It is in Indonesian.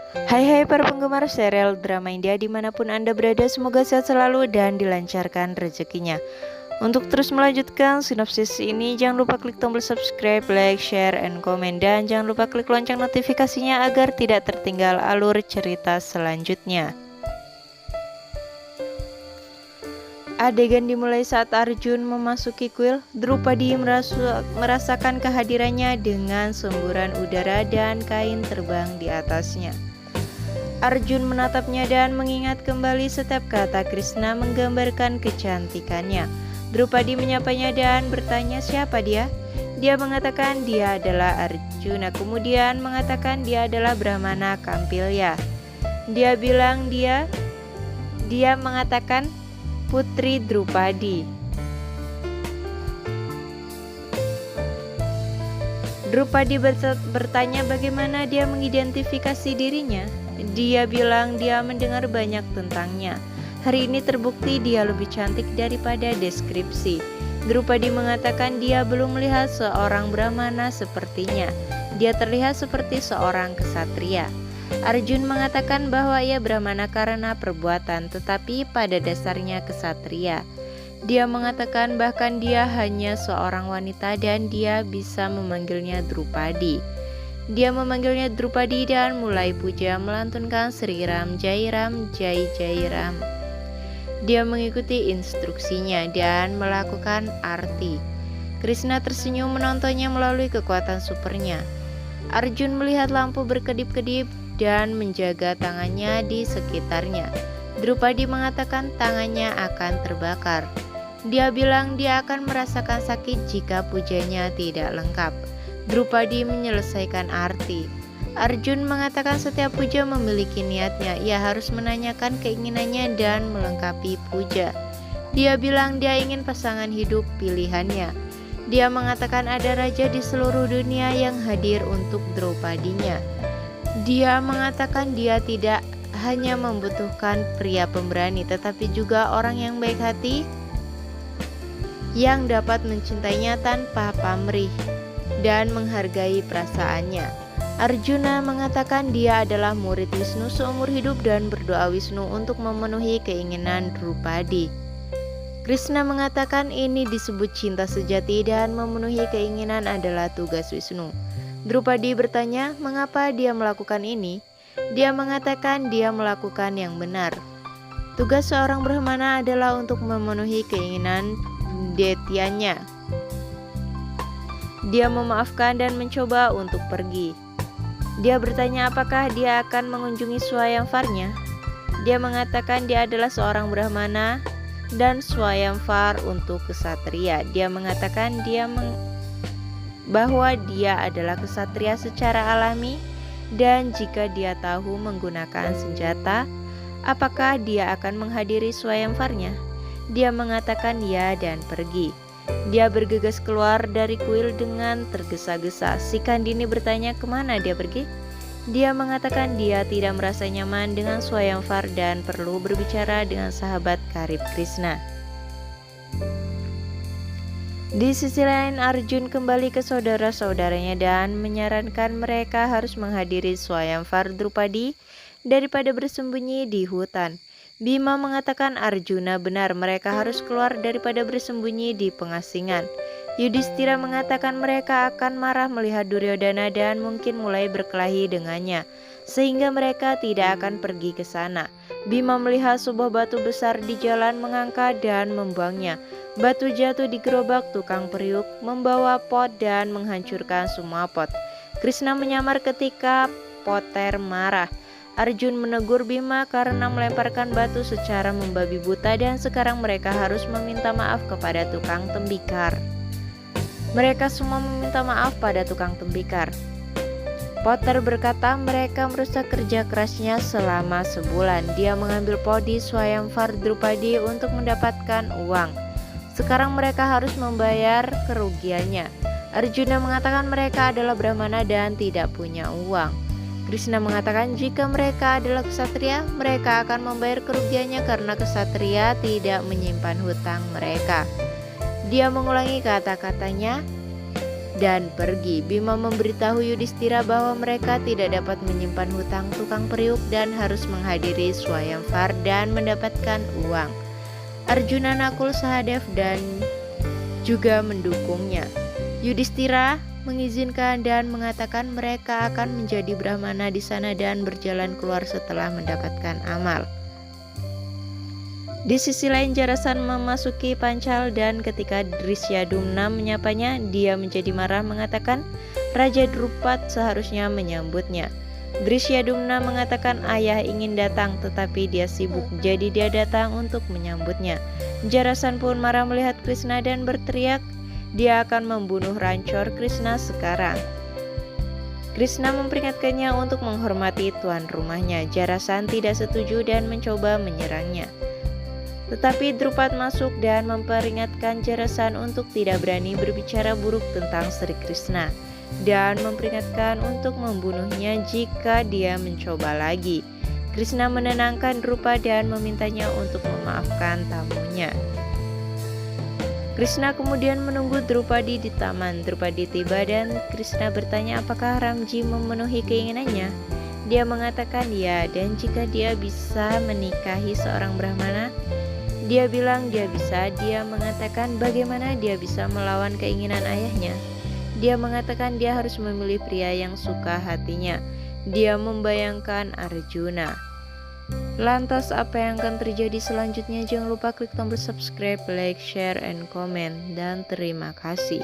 Hai para penggemar serial drama India dimanapun Anda berada, semoga sehat selalu dan dilancarkan rezekinya. Untuk terus melanjutkan sinopsis ini, jangan lupa klik tombol subscribe, like, share, and comment. Dan jangan lupa klik lonceng notifikasinya agar tidak tertinggal alur cerita selanjutnya. Adegan dimulai saat Arjun memasuki kuil. Drupadi merasakan kehadirannya dengan semburan udara dan kain terbang di atasnya. Arjun menatapnya dan mengingat kembali setiap kata Krishna menggambarkan kecantikannya. Drupadi menyapanya dan bertanya siapa dia. Dia mengatakan dia adalah Arjuna, kemudian mengatakan dia adalah Brahmana Kampilya. Dia mengatakan putri Drupadi. Drupadi bertanya bagaimana dia mengidentifikasi dirinya. Dia bilang dia mendengar banyak tentangnya. Hari ini terbukti dia lebih cantik daripada deskripsi. Drupadi mengatakan dia belum melihat seorang Brahmana sepertinya. Dia terlihat seperti seorang ksatria. Arjun mengatakan bahwa ia Brahmana karena perbuatan, tetapi pada dasarnya ksatria. Dia mengatakan bahkan dia hanya seorang wanita dan dia bisa memanggilnya Drupadi. Dia memanggilnya Drupadi dan mulai puja melantunkan Sri Ram Jai Ram Jai Jai Ram. Dia mengikuti instruksinya dan melakukan arti. Krishna tersenyum menontonnya melalui kekuatan supernya. Arjun melihat lampu berkedip-kedip dan menjaga tangannya di sekitarnya. Drupadi mengatakan tangannya akan terbakar. Dia bilang dia akan merasakan sakit jika pujanya tidak lengkap. Drupadi menyelesaikan arti. Arjun mengatakan setiap puja memiliki niatnya. Ia harus menanyakan keinginannya dan melengkapi puja. Dia bilang dia ingin pasangan hidup pilihannya. Dia mengatakan ada raja di seluruh dunia yang hadir untuk Draupadinya. Dia mengatakan dia tidak hanya membutuhkan pria pemberani, tetapi juga orang yang baik hati yang dapat mencintainya tanpa pamrih dan menghargai perasaannya. Arjuna mengatakan dia adalah murid Wisnu seumur hidup dan berdoa Wisnu untuk memenuhi keinginan Drupadi. Krishna mengatakan ini disebut cinta sejati dan memenuhi keinginan adalah tugas Wisnu. Drupadi bertanya mengapa dia melakukan ini. Dia mengatakan dia melakukan yang benar. Tugas seorang Brahmana adalah untuk memenuhi keinginan detiannya. Dia memaafkan dan mencoba untuk pergi. Dia bertanya apakah dia akan mengunjungi Swayamvarnya. Dia mengatakan dia adalah seorang Brahmana dan Swayamvar untuk ksatria. Dia mengatakan bahwa dia adalah ksatria secara alami, dan jika dia tahu menggunakan senjata, apakah dia akan menghadiri Swayamvarnya? Dia mengatakan ya dan pergi. Dia bergegas keluar dari kuil dengan tergesa-gesa. Si Kandini bertanya kemana dia pergi. Dia mengatakan dia tidak merasa nyaman dengan Swayamvar dan perlu berbicara dengan sahabat karib Krishna. Di sisi lain, Arjun kembali ke saudara-saudaranya dan menyarankan mereka harus menghadiri Swayamvar Drupadi daripada bersembunyi di hutan. Bima mengatakan Arjuna benar, mereka harus keluar daripada bersembunyi di pengasingan. Yudhistira mengatakan mereka akan marah melihat Duryodhana dan mungkin mulai berkelahi dengannya, sehingga mereka tidak akan pergi ke sana. Bima melihat sebuah batu besar di jalan, mengangkat dan membuangnya. Batu jatuh di gerobak tukang periuk, membawa pot dan menghancurkan semua pot. Krishna menyamar ketika Poter marah. Arjun menegur Bima karena melemparkan batu secara membabi buta dan sekarang mereka harus meminta maaf kepada tukang tembikar. Mereka semua meminta maaf pada tukang tembikar. Potter berkata mereka merusak kerja kerasnya selama sebulan. Dia mengambil pot di Swayamvar Drupadi untuk mendapatkan uang. Sekarang mereka harus membayar kerugiannya. Arjuna mengatakan mereka adalah Brahmana dan tidak punya uang. Krishna mengatakan jika mereka adalah ksatria, mereka akan membayar kerugiannya karena ksatria tidak menyimpan hutang mereka. Dia mengulangi kata-katanya, dan pergi. Bima memberitahu Yudhistira bahwa mereka tidak dapat menyimpan hutang tukang periuk dan harus menghadiri Swayamvar dan mendapatkan uang. Arjuna, Nakul, Sahadev dan juga mendukungnya. Yudhistira mengizinkan dan mengatakan mereka akan menjadi brahmana di sana dan berjalan keluar setelah mendapatkan amal. Di sisi lain Jarasan memasuki Pancal dan ketika Drishyadumna menyapanya, dia menjadi marah mengatakan Raja Drupat seharusnya menyambutnya. Drishyadumna mengatakan ayah ingin datang tetapi dia sibuk, jadi dia datang untuk menyambutnya. Jarasan pun marah melihat Krishna dan berteriak, dia akan membunuh Rancor Krishna sekarang. Krishna memperingatkannya untuk menghormati tuan rumahnya. Jarasan tidak setuju dan mencoba menyerangnya. Tetapi Drupat masuk dan memperingatkan Jarasan untuk tidak berani berbicara buruk tentang Sri Krishna dan memperingatkan untuk membunuhnya jika dia mencoba lagi. Krishna menenangkan Drupat dan memintanya untuk memaafkan tamunya. Krishna kemudian menunggu Drupadi di taman. Drupadi tiba dan Krishna bertanya apakah Ramji memenuhi keinginannya. Dia mengatakan ya, dan jika dia bisa menikahi seorang brahmana, dia bilang dia bisa. Dia mengatakan bagaimana dia bisa melawan keinginan ayahnya. Dia mengatakan dia harus memilih pria yang suka hatinya. Dia membayangkan Arjuna. Lantas apa yang akan terjadi selanjutnya? Jangan lupa klik tombol subscribe, like, share, and comment. Dan terima kasih.